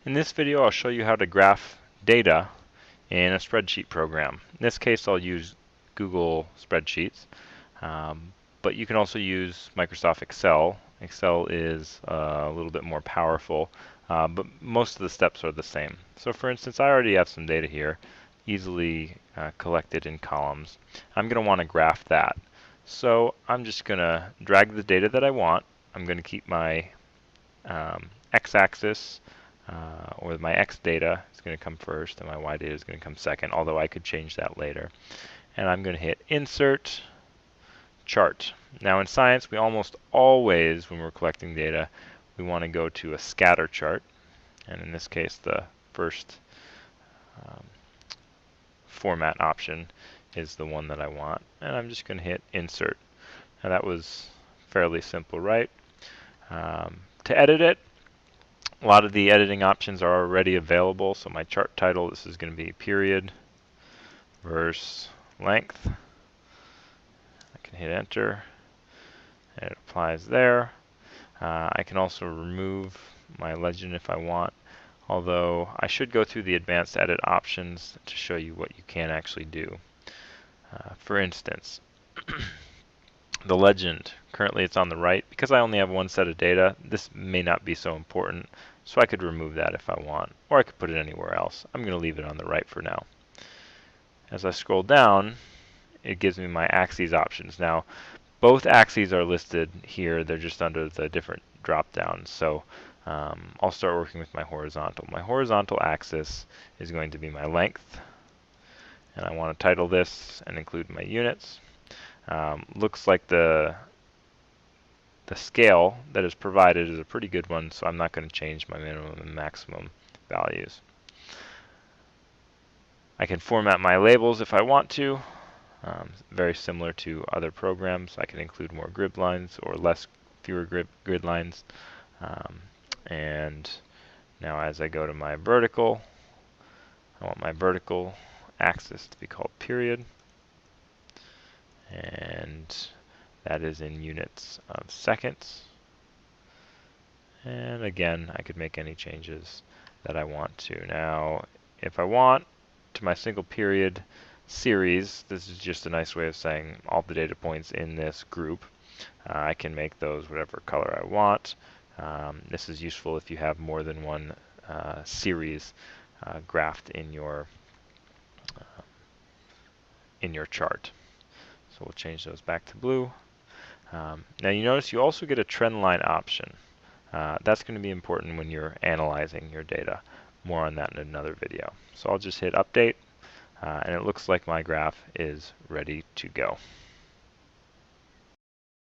In this video I'll show you how to graph data in a spreadsheet program. In this case I'll use Google Spreadsheets, but you can also use Microsoft Excel. Excel is a little bit more powerful, but most of the steps are the same. So for instance, I already have some data here, easily collected in columns. I'm going to want to graph that. So I'm just going to drag the data that I want. I'm going to keep my x-axis, or my x data is going to come first and my y data is going to come second, although I could change that later. And I'm going to hit Insert, Chart. Now in science, we almost always, when we're collecting data, we want to go to a scatter chart. And in this case, the first format option is the one that I want. And I'm just going to hit Insert. Now that was fairly simple, right? To edit it, a lot of the editing options are already available. So my chart title, this is going to be period, verse, length. I can hit Enter, and it applies there. I can also remove my legend if I want, although I should go through the advanced edit options to show you what you can actually do. For instance, the legend, currently it's on the right. Because I only have one set of data, this may not be so important, so I could remove that if I want, or I could put it anywhere else. I'm going to leave it on the right for now. As I scroll down, it gives me my axes options. Now, both axes are listed here. They're just under the different drop downs. So I'll start working with my horizontal. My horizontal axis is going to be my length, and I want to title this and include my units. Looks like the scale that is provided is a pretty good one, so I'm not going to change my minimum and maximum values. I can format my labels if I want to. Very similar to other programs. I can include more grid lines or fewer grid lines. And now as I go to my vertical, I want my vertical axis to be called period. And that is in units of seconds. And again, I could make any changes that I want to. Now, if I want to my single period series, this is just a nice way of saying all the data points in this group. I can make those whatever color I want. This is useful if you have more than one series graphed in your chart. So we'll change those back to blue. Now you notice you also get a trend line option. That's going to be important when you're analyzing your data. More on that in another video. So I'll just hit Update, and it looks like my graph is ready to go.